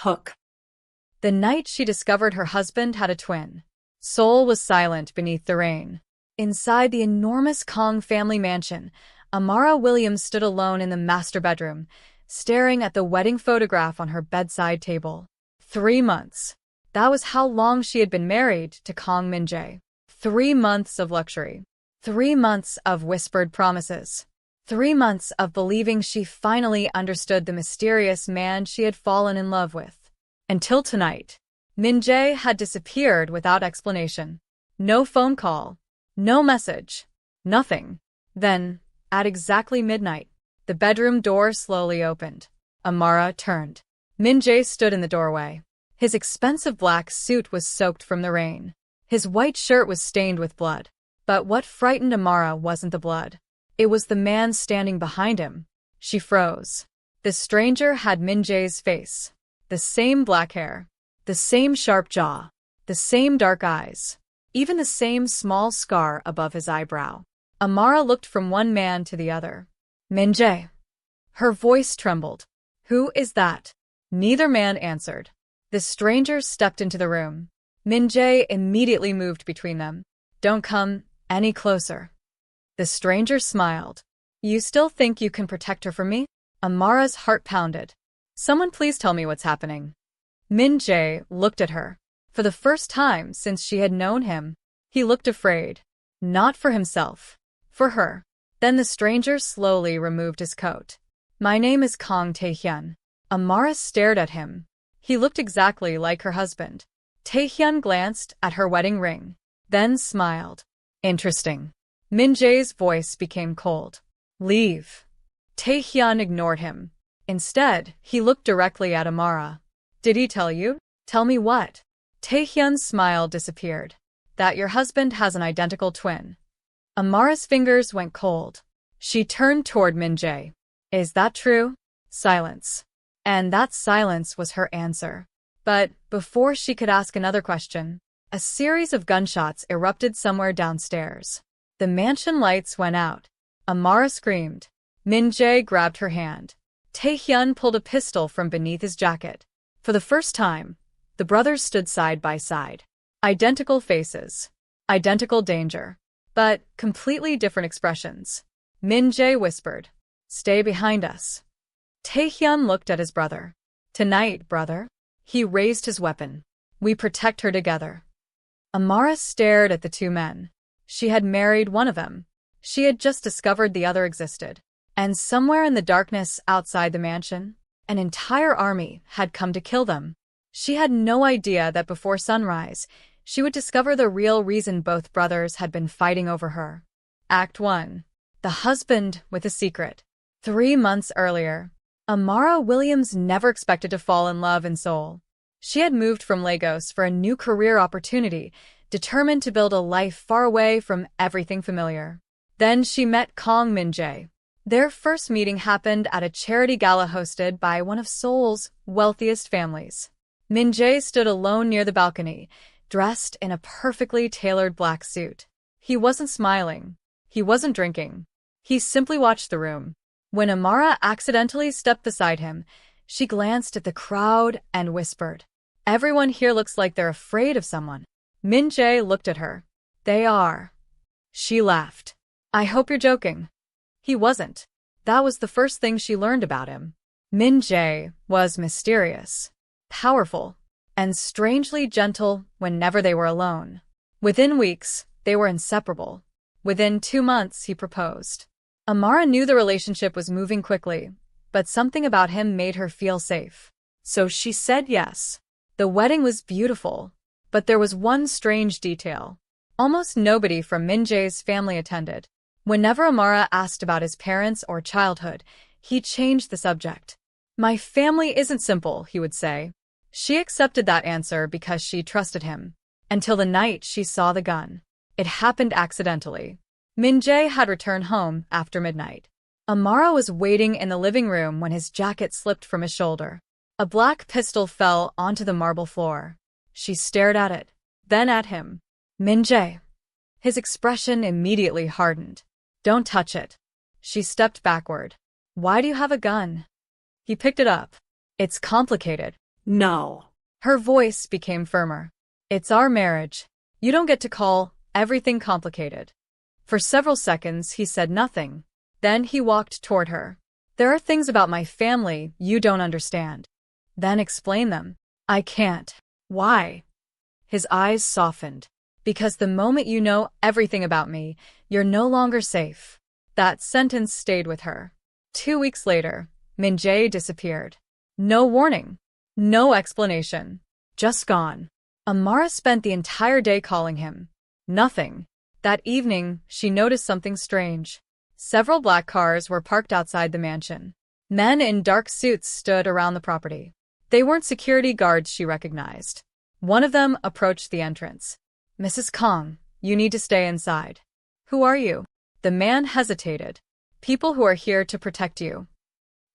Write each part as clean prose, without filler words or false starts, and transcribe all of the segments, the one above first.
Hook. The night she discovered her husband had a twin, Seoul was silent beneath the rain. Inside the enormous Kang family mansion, Amara Williams stood alone in the master bedroom, staring at the wedding photograph on her bedside table. 3 months. That was how long she had been married to Kang Min-Jae. 3 months of luxury. 3 months of whispered promises. 3 months of believing she finally understood the mysterious man she had fallen in love with. Until tonight, Min-Jae had disappeared without explanation. No phone call. No message. Nothing. Then, at exactly midnight, the bedroom door slowly opened. Amara turned. Min-Jae stood in the doorway. His expensive black suit was soaked from the rain. His white shirt was stained with blood. But what frightened Amara wasn't the blood. It was the man standing behind him. She froze. The stranger had Min-Jae's face. The same black hair. The same sharp jaw. The same dark eyes. Even the same small scar above his eyebrow. Amara looked from one man to the other. Min-Jae. Her voice trembled. Who is that? Neither man answered. The stranger stepped into the room. Min-Jae immediately moved between them. Don't come any closer. The stranger smiled. You still think you can protect her from me? Amara's heart pounded. Someone please tell me what's happening. Min-Jae looked at her. For the first time since she had known him, he looked afraid. Not for himself. For her. Then the stranger slowly removed his coat. My name is Kang Tae-Hyun. Amara stared at him. He looked exactly like her husband. Tae-Hyun glanced at her wedding ring, then smiled. Interesting. Min-Jae's voice became cold. Leave. Tae-Hyun ignored him. Instead, he looked directly at Amara. Did he tell you? Tell me what? Tae-Hyun's smile disappeared. That your husband has an identical twin. Amara's fingers went cold. She turned toward Min-Jae. Is that true? Silence. And that silence was her answer. But before she could ask another question, a series of gunshots erupted somewhere downstairs. The mansion lights went out. Amara screamed. Min-Jae grabbed her hand. Tae-Hyun pulled a pistol from beneath his jacket. For the first time, the brothers stood side by side. Identical faces. Identical danger. But completely different expressions. Min-Jae whispered, Stay behind us. Tae-Hyun looked at his brother. Tonight, brother. He raised his weapon. We protect her together. Amara stared at the two men. She had married one of them. She had just discovered the other existed. And somewhere in the darkness outside the mansion, an entire army had come to kill them. She had no idea that before sunrise, she would discover the real reason both brothers had been fighting over her. Act 1. The husband with a secret. 3 months earlier, Amara Williams never expected to fall in love in Seoul. She had moved from Lagos for a new career opportunity, determined to build a life far away from everything familiar. Then she met Kang Min-Jae. Their first meeting happened at a charity gala hosted by one of Seoul's wealthiest families. Min-Jae stood alone near the balcony, dressed in a perfectly tailored black suit. He wasn't smiling. He wasn't drinking. He simply watched the room. When Amara accidentally stepped beside him, she glanced at the crowd and whispered, Everyone here looks like they're afraid of someone. Min-Jae looked at her. They are. She laughed. I hope you're joking. He wasn't. That was the first thing she learned about him. Min-Jae was mysterious, powerful, and strangely gentle whenever they were alone. Within weeks, they were inseparable. Within 2 months, he proposed. Amara knew the relationship was moving quickly, but something about him made her feel safe. So she said yes. The wedding was beautiful, but there was one strange detail. Almost nobody from Min-Jae's family attended. Whenever Amara asked about his parents or childhood, he changed the subject. My family isn't simple, he would say. She accepted that answer because she trusted him. Until the night she saw the gun. It happened accidentally. Min-Jae had returned home after midnight. Amara was waiting in the living room when his jacket slipped from his shoulder. A black pistol fell onto the marble floor. She stared at it, then at him. Min-Jae. His expression immediately hardened. Don't touch it. She stepped backward. Why do you have a gun? He picked it up. It's complicated. No. Her voice became firmer. It's our marriage. You don't get to call everything complicated. For several seconds, he said nothing. Then he walked toward her. There are things about my family you don't understand. Then explain them. I can't. Why? His eyes softened. Because the moment you know everything about me, you're no longer safe. That sentence stayed with her. 2 weeks later, Min-Jae disappeared. No warning. No explanation. Just gone. Amara spent the entire day calling him. Nothing. That evening, she noticed something strange. Several black cars were parked outside the mansion. Men in dark suits stood around the property. They weren't security guards she recognized. One of them approached the entrance. Mrs. Kang, you need to stay inside. Who are you? The man hesitated. People who are here to protect you.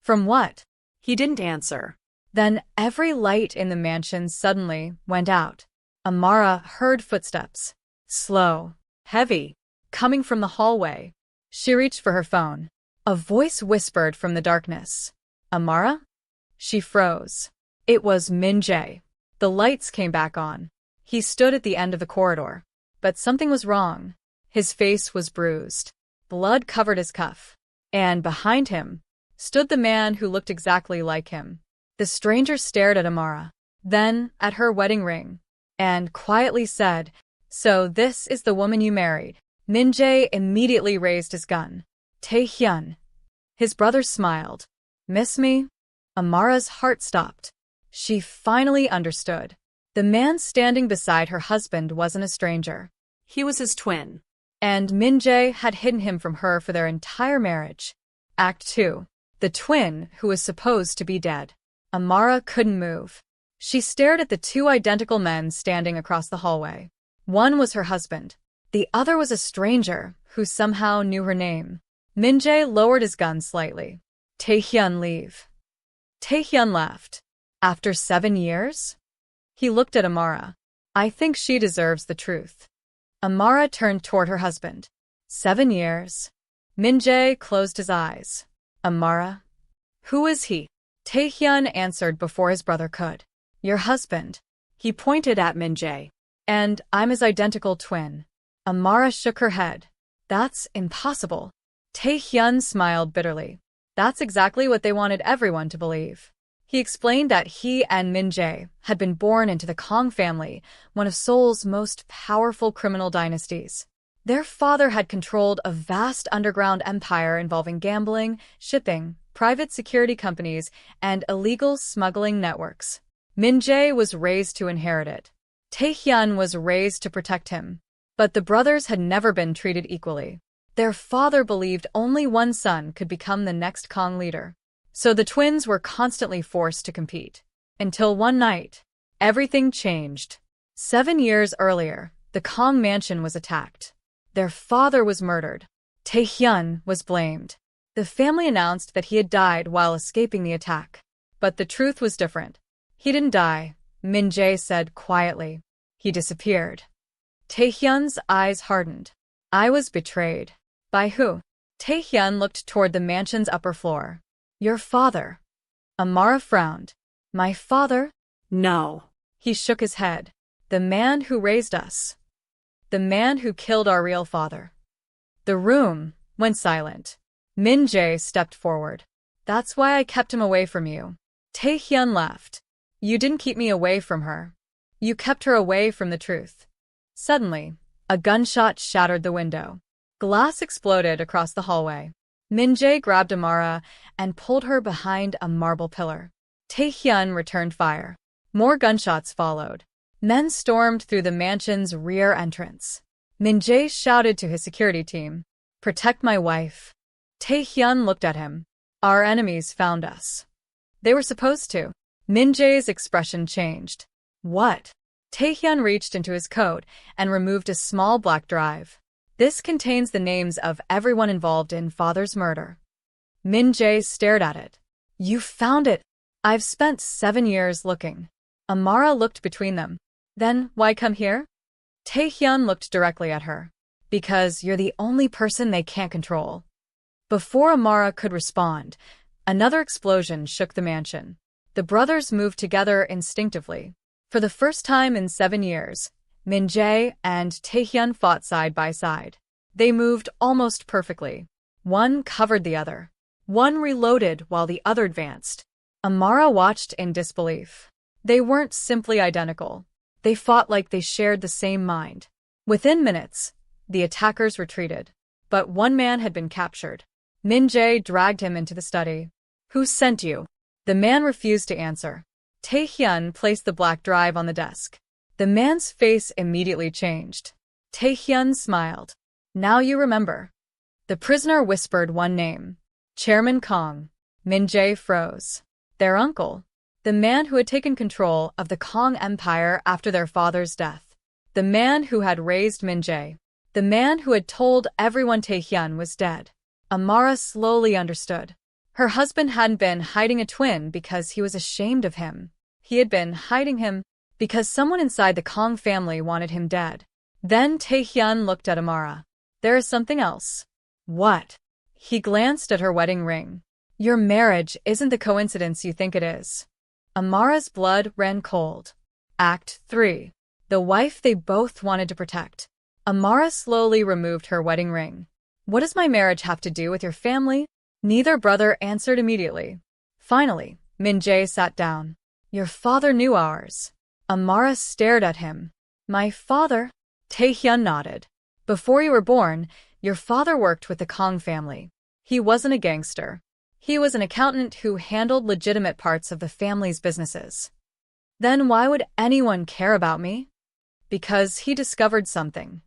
From what? He didn't answer. Then every light in the mansion suddenly went out. Amara heard footsteps. Slow, heavy, coming from the hallway. She reached for her phone. A voice whispered from the darkness. Amara? She froze. It was Min-Jae. The lights came back on. He stood at the end of the corridor. But something was wrong. His face was bruised. Blood covered his cuff. And behind him stood the man who looked exactly like him. The stranger stared at Amara, then at her wedding ring, and quietly said, So this is the woman you married. Min-Jae immediately raised his gun. Tae-Hyun. His brother smiled. Miss me? Amara's heart stopped. She finally understood. The man standing beside her husband wasn't a stranger. He was his twin. And Min-Jae had hidden him from her for their entire marriage. Act 2. The twin who was supposed to be dead. Amara couldn't move. She stared at the two identical men standing across the hallway. One was her husband. The other was a stranger who somehow knew her name. Min-Jae lowered his gun slightly. Tae-Hyun, leave. Tae-Hyun laughed. After 7 years? He looked at Amara. I think she deserves the truth. Amara turned toward her husband. 7 years. Min-Jae closed his eyes. Amara? Who is he? Tae-Hyun answered before his brother could. Your husband. He pointed at Min-Jae. And I'm his identical twin. Amara shook her head. That's impossible. Tae-Hyun smiled bitterly. That's exactly what they wanted everyone to believe. He explained that he and Min-Jae had been born into the Kang family, one of Seoul's most powerful criminal dynasties. Their father had controlled a vast underground empire involving gambling, shipping, private security companies, and illegal smuggling networks. Min-Jae was raised to inherit it. Tae-Hyun was raised to protect him. But the brothers had never been treated equally. Their father believed only one son could become the next Kang leader. So the twins were constantly forced to compete. Until one night, everything changed. 7 years earlier, the Kang mansion was attacked. Their father was murdered. Tae-Hyun was blamed. The family announced that he had died while escaping the attack. But the truth was different. He didn't die, Min-Jae said quietly. He disappeared. Tae-Hyun's eyes hardened. I was betrayed. By who? Tae-Hyun looked toward the mansion's upper floor. Your father. Amara frowned. My father? No. He shook his head. The man who raised us. The man who killed our real father. The room went silent. Min-Jae stepped forward. That's why I kept him away from you. Tae-Hyun laughed. You didn't keep me away from her. You kept her away from the truth. Suddenly, a gunshot shattered the window. Glass exploded across the hallway. Min-Jae grabbed Amara and pulled her behind a marble pillar. Tae-Hyun returned fire. More gunshots followed. Men stormed through the mansion's rear entrance. Min-Jae shouted to his security team, Protect my wife. Tae-Hyun looked at him. Our enemies found us. They were supposed to. Min-Jae's expression changed. What? Tae-Hyun reached into his coat and removed a small black drive. This contains the names of everyone involved in father's murder. Min-Jae stared at it. You found it. I've spent 7 years looking. Amara looked between them. Then why come here? Tae-Hyun looked directly at her. Because you're the only person they can't control. Before Amara could respond, another explosion shook the mansion. The brothers moved together instinctively. For the first time in 7 years, Min-Jae and Tae-Hyun fought side by side. They moved almost perfectly. One covered the other. One reloaded while the other advanced. Amara watched in disbelief. They weren't simply identical. They fought like they shared the same mind. Within minutes, the attackers retreated. But one man had been captured. Min-Jae dragged him into the study. "Who sent you?" The man refused to answer. Tae-Hyun placed the black drive on the desk. The man's face immediately changed. Tae-Hyun smiled. "Now you remember." The prisoner whispered one name. Chairman Kang. Min-Jae froze. Their uncle. The man who had taken control of the Kang Empire after their father's death. The man who had raised Min-Jae. The man who had told everyone Tae-Hyun was dead. Amara slowly understood. Her husband hadn't been hiding a twin because he was ashamed of him. He had been hiding him because someone inside the Kang family wanted him dead. Then Tae-Hyun looked at Amara. "There is something else." "What?" He glanced at her wedding ring. "Your marriage isn't the coincidence you think it is." Amara's blood ran cold. Act 3. The wife they both wanted to protect. Amara slowly removed her wedding ring. "What does my marriage have to do with your family?" Neither brother answered immediately. Finally, Min-Jae sat down. "Your father knew ours." Amara stared at him. "My father?" Tae-Hyun nodded. "Before you were born, your father worked with the Kang family. He wasn't a gangster. He was an accountant who handled legitimate parts of the family's businesses." "Then why would anyone care about me?" "Because he discovered something."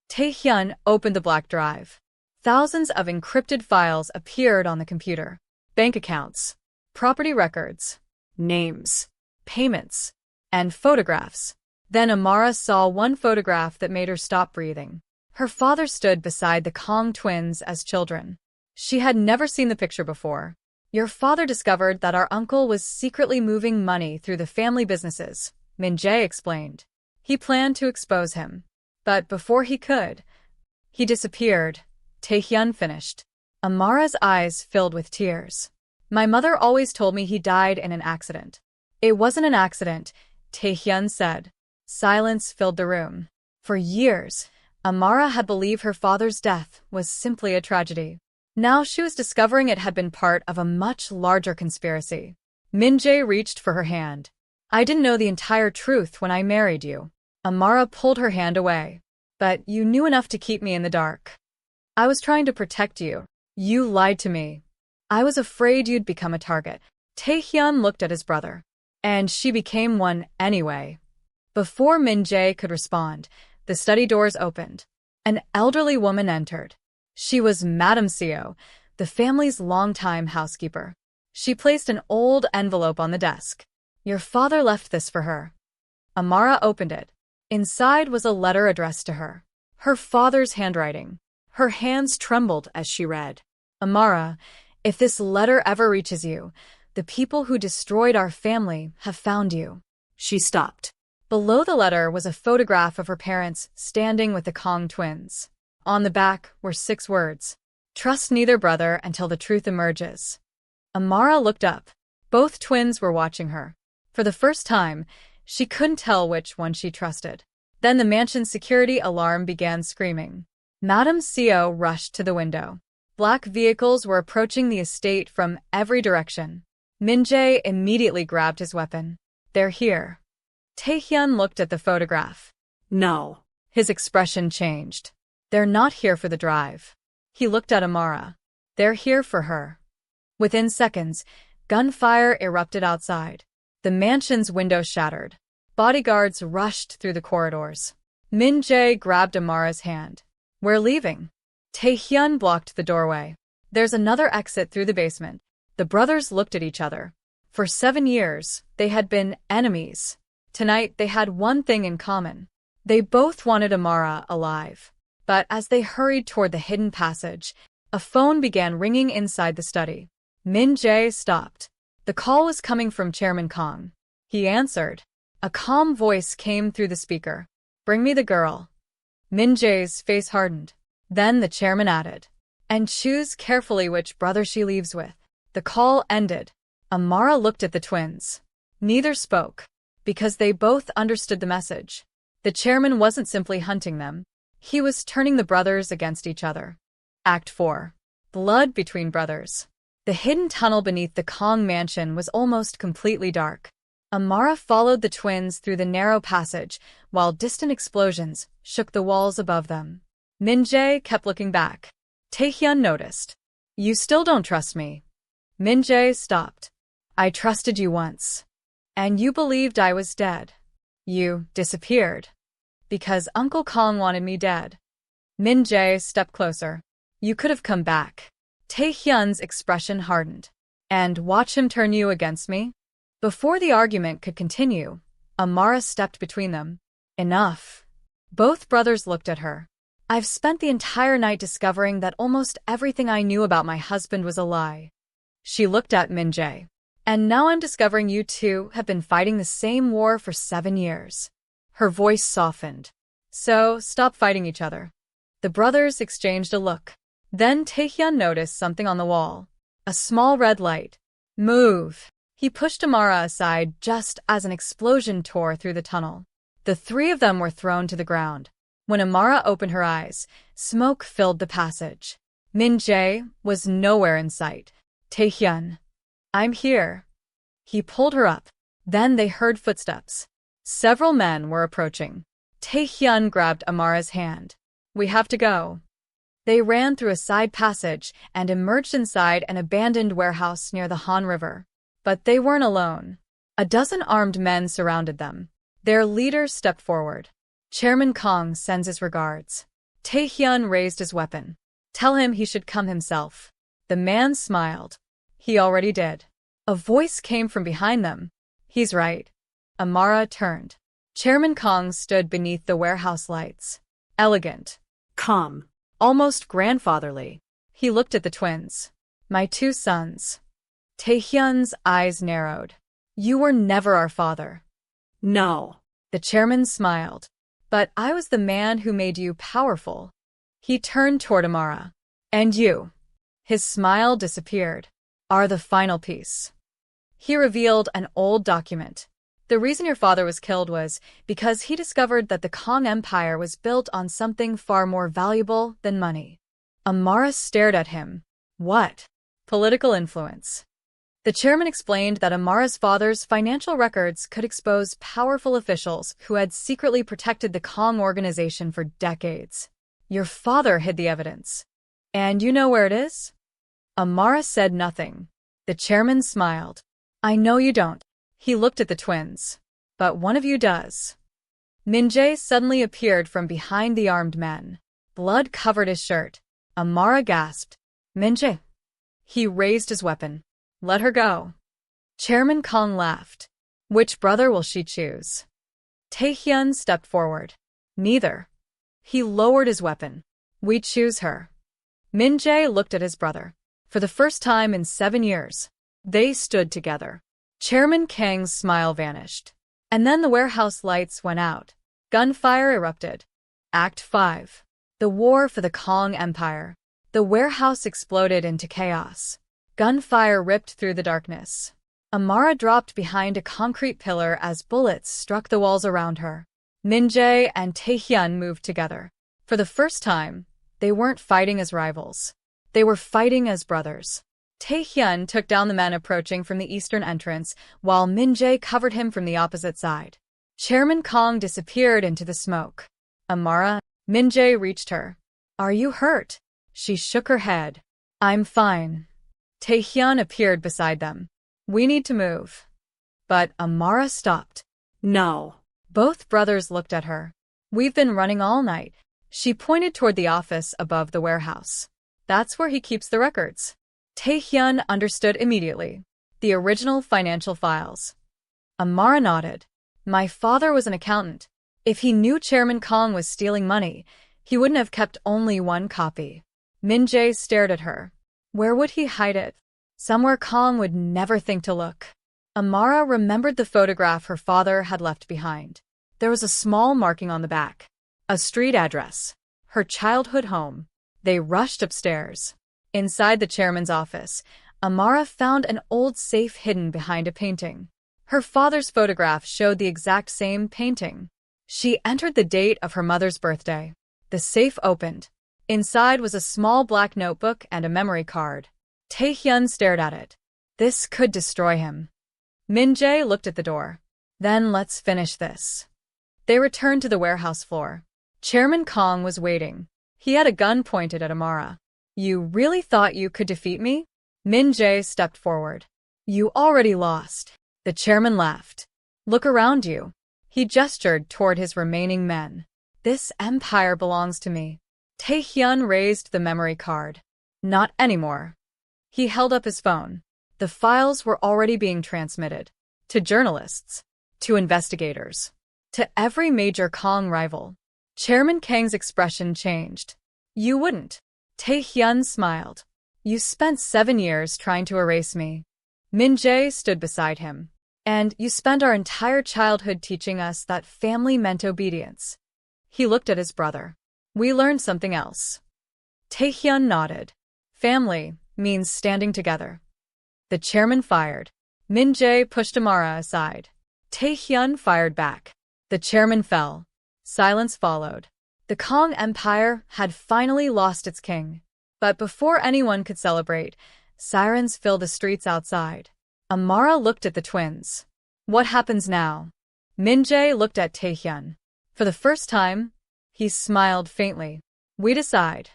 Tae-Hyun opened the black drive. Thousands of encrypted files appeared on the computer. Bank accounts, property records, names, payments, and photographs. Then Amara saw one photograph that made her stop breathing. Her father stood beside the Kang twins as children. She had never seen the picture before. "Your father discovered that our uncle was secretly moving money through the family businesses," Min-Jae explained. "He planned to expose him. But before he could, he disappeared," Tae-Hyun finished. Amara's eyes filled with tears. "My mother always told me he died in an accident." "It wasn't an accident," Tae-Hyun said. Silence filled the room. For years, Amara had believed her father's death was simply a tragedy. Now she was discovering it had been part of a much larger conspiracy. Min-Jae reached for her hand. "I didn't know the entire truth when I married you." Amara pulled her hand away. "But you knew enough to keep me in the dark." "I was trying to protect you. You lied to me. I was afraid you'd become a target." Tae-Hyun looked at his brother. "And she became one anyway." Before Min-Jae could respond, the study doors opened. An elderly woman entered. She was Madame Seo, the family's longtime housekeeper. She placed an old envelope on the desk. "Your father left this for her." Amara opened it. Inside was a letter addressed to her. Her father's handwriting. Her hands trembled as she read. "Amara, if this letter ever reaches you, the people who destroyed our family have found you." She stopped. Below the letter was a photograph of her parents standing with the Kang twins. On the back were 6 words. "Trust neither brother until the truth emerges." Amara looked up. Both twins were watching her. For the first time, she couldn't tell which one she trusted. Then the mansion's security alarm began screaming. Madame Seo rushed to the window. Black vehicles were approaching the estate from every direction. Min-Jae immediately grabbed his weapon. "They're here." Tae-Hyun looked at the photograph. "No." His expression changed. "They're not here for the drive." He looked at Amara. "They're here for her." Within seconds, gunfire erupted outside. The mansion's window shattered. Bodyguards rushed through the corridors. Min-Jae grabbed Amara's hand. "We're leaving." Tae-Hyun blocked the doorway. "There's another exit through the basement." The brothers looked at each other. For 7 years, they had been enemies. Tonight, they had one thing in common. They both wanted Amara alive. But as they hurried toward the hidden passage, a phone began ringing inside the study. Min-Jae stopped. The call was coming from Chairman Kang. He answered. A calm voice came through the speaker. "Bring me the girl." Min-Jae's face hardened. Then the chairman added, "And choose carefully which brother she leaves with." The call ended. Amara looked at the twins. Neither spoke, because they both understood the message. The chairman wasn't simply hunting them. He was turning the brothers against each other. Act 4. Blood between brothers. The hidden tunnel beneath the Kang mansion was almost completely dark. Amara followed the twins through the narrow passage, while distant explosions shook the walls above them. Min-Jae kept looking back. Tae-Hyun noticed. "You still don't trust me." Min-Jae stopped. "I trusted you once. And you believed I was dead. You disappeared. Because Uncle Kang wanted me dead." Min-Jae stepped closer. "You could have come back." Tae-Hyun's expression hardened. "And watch him turn you against me?" Before the argument could continue, Amara stepped between them. "Enough." Both brothers looked at her. "I've spent the entire night discovering that almost everything I knew about my husband was a lie." She looked at Min-Jae. "And now I'm discovering you two have been fighting the same war for 7 years. Her voice softened. "So, stop fighting each other." The brothers exchanged a look. Then Tae-Hyun noticed something on the wall. A small red light. "Move." He pushed Amara aside just as an explosion tore through the tunnel. The three of them were thrown to the ground. When Amara opened her eyes, smoke filled the passage. Min-Jae was nowhere in sight. "Tae-Hyun, I'm here." He pulled her up. Then they heard footsteps. Several men were approaching. Tae-Hyun grabbed Amara's hand. "We have to go." They ran through a side passage and emerged inside an abandoned warehouse near the Han River. But they weren't alone. A dozen armed men surrounded them. Their leader stepped forward. "Chairman Kang sends his regards." Tae-Hyun raised his weapon. "Tell him he should come himself." The man smiled. "He already did." A voice came from behind them. "He's right." Amara turned. Chairman Kang stood beneath the warehouse lights. Elegant. Calm. Almost grandfatherly. He looked at the twins. "My 2 sons." Tae-Hyun's eyes narrowed. "You were never our father." No. The chairman smiled. "But I was the man who made you powerful." He turned toward Amara. "And you." His smile disappeared. "Are the final piece." He revealed an old document. "The reason your father was killed was because he discovered that the Kang Empire was built on something far more valuable than money." Amara stared at him. "What?" "Political influence." The chairman explained that Amara's father's financial records could expose powerful officials who had secretly protected the Kang organization for decades. "Your father hid the evidence. And you know where it is?" Amara said nothing. The chairman smiled. "I know you don't." He looked at the twins. "But one of you does." Min-Jae suddenly appeared from behind the armed men. Blood covered his shirt. Amara gasped. "Min-Jae." He raised his weapon. "Let her go." Chairman Kang laughed. "Which brother will she choose?" Tae-Hyun stepped forward. "Neither." He lowered his weapon. "We choose her." Min-Jae looked at his brother. For the first time in 7 years, they stood together. Chairman Kang's smile vanished. And then the warehouse lights went out. Gunfire erupted. Act 5. The War for the Kang Empire. The warehouse exploded into chaos. Gunfire ripped through the darkness. Amara dropped behind a concrete pillar as bullets struck the walls around her. Min-Jae and Tae-Hyun moved together. For the first time, they weren't fighting as rivals. They were fighting as brothers. Tae-Hyun took down the men approaching from the eastern entrance, while Min-Jae covered him from the opposite side. Chairman Kang disappeared into the smoke. "Amara." Min-Jae reached her. "Are you hurt?" She shook her head. "I'm fine." Tae-Hyun appeared beside them. "We need to move." But Amara stopped. No. Both brothers looked at her. "We've been running all night." She pointed toward the office above the warehouse. "That's where he keeps the records." Tae-Hyun understood immediately. The original financial files. Amara nodded. "My father was an accountant. If he knew Chairman Kang was stealing money, he wouldn't have kept only one copy." Min-Jae stared at her. "Where would he hide it?" "Somewhere Kang would never think to look." Amara remembered the photograph her father had left behind. There was a small marking on the back. A street address. Her childhood home. They rushed upstairs. Inside the chairman's office, Amara found an old safe hidden behind a painting. Her father's photograph showed the exact same painting. She entered the date of her mother's birthday. The safe opened. Inside was a small black notebook and a memory card. Tae-Hyun stared at it. This could destroy him. Min-Jae looked at the door. Then let's finish this. They returned to the warehouse floor. Chairman Kang was waiting. He had a gun pointed at Amara. You really thought you could defeat me? Min-Jae stepped forward. You already lost. The chairman laughed. Look around you. He gestured toward his remaining men. This empire belongs to me. Tae-Hyun raised the memory card. Not anymore. He held up his phone. The files were already being transmitted. To journalists. To investigators. To every major Kang rival. Chairman Kang's expression changed. You wouldn't. Tae-Hyun smiled. You spent 7 years trying to erase me. Min-Jae stood beside him. And you spent our entire childhood teaching us that family meant obedience. He looked at his brother. We learned something else. Tae-Hyun nodded. Family means standing together. The chairman fired. Min-Jae pushed Amara aside. Tae-Hyun fired back. The chairman fell. Silence followed. The Kang Empire had finally lost its king. But before anyone could celebrate, sirens filled the streets outside. Amara looked at the twins. What happens now? Min-Jae looked at Tae-Hyun. For the first time, he smiled faintly. We decide.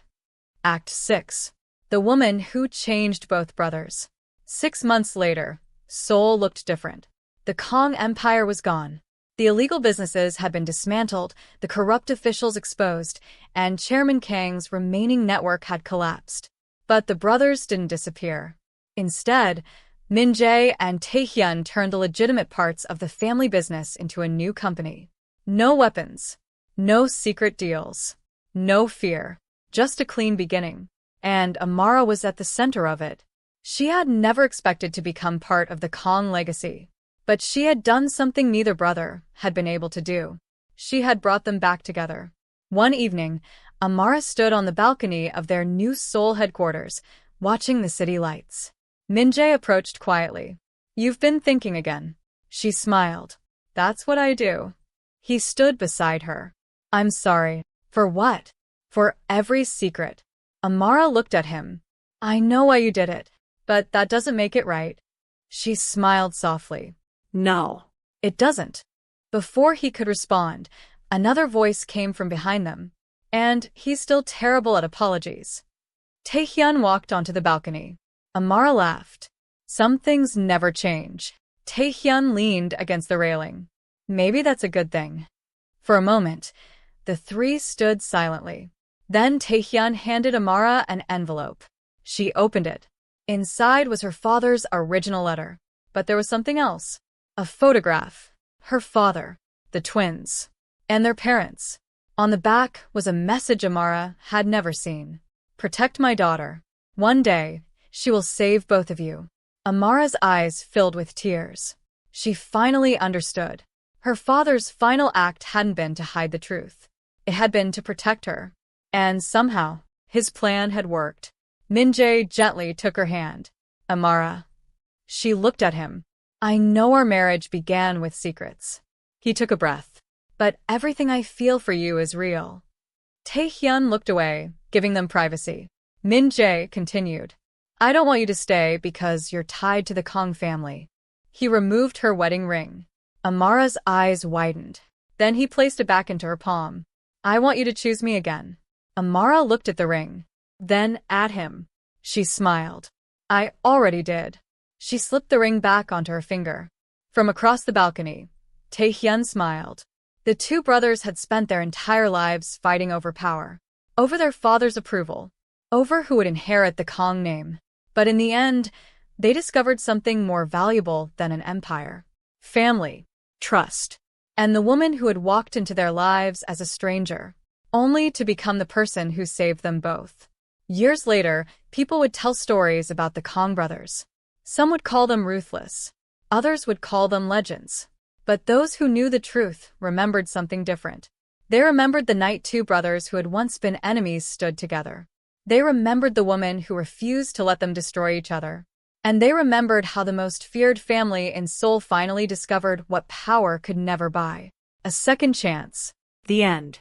Act 6. The woman who changed both brothers. 6 months later, Seoul looked different. The Kang Empire was gone. The illegal businesses had been dismantled, the corrupt officials exposed, and Chairman Kang's remaining network had collapsed. But the brothers didn't disappear. Instead, Min-Jae and Tae-Hyun turned the legitimate parts of the family business into a new company. No weapons. No secret deals. No fear. Just a clean beginning. And Amara was at the center of it. She had never expected to become part of the Kang legacy. But she had done something neither brother had been able to do. She had brought them back together. One evening, Amara stood on the balcony of their new Seoul headquarters, watching the city lights. Min-Jae approached quietly. You've been thinking again. She smiled. That's what I do. He stood beside her. I'm sorry. For what? For every secret. Amara looked at him. I know why you did it, but that doesn't make it right. She smiled softly. No. It doesn't. Before he could respond, another voice came from behind them. And he's still terrible at apologies. Tae-Hyun walked onto the balcony. Amara laughed. Some things never change. Tae-Hyun leaned against the railing. Maybe that's a good thing. For a moment, the three stood silently. Then Tae-Hyun handed Amara an envelope. She opened it. Inside was her father's original letter. But there was something else. A photograph. Her father, the twins, and their parents. On the back was a message Amara had never seen. Protect my daughter. One day, she will save both of you. Amara's eyes filled with tears. She finally understood. Her father's final act hadn't been to hide the truth. It had been to protect her. And somehow, his plan had worked. Min-Jae gently took her hand. Amara. She looked at him. I know our marriage began with secrets. He took a breath. But everything I feel for you is real. Tae-Hyun looked away, giving them privacy. Min-Jae continued. I don't want you to stay because you're tied to the Kang family. He removed her wedding ring. Amara's eyes widened. Then he placed it back into her palm. I want you to choose me again. Amara looked at the ring. Then at him. She smiled. I already did. She slipped the ring back onto her finger. From across the balcony, Tae-Hyun smiled. The two brothers had spent their entire lives fighting over power, over their father's approval, over who would inherit the Kang name. But in the end, they discovered something more valuable than an empire. Family, trust, and the woman who had walked into their lives as a stranger, only to become the person who saved them both. Years later, people would tell stories about the Kang brothers. Some would call them ruthless. Others would call them legends. But those who knew the truth remembered something different. They remembered the night two brothers who had once been enemies stood together. They remembered the woman who refused to let them destroy each other. And they remembered how the most feared family in Seoul finally discovered what power could never buy: a second chance. The end.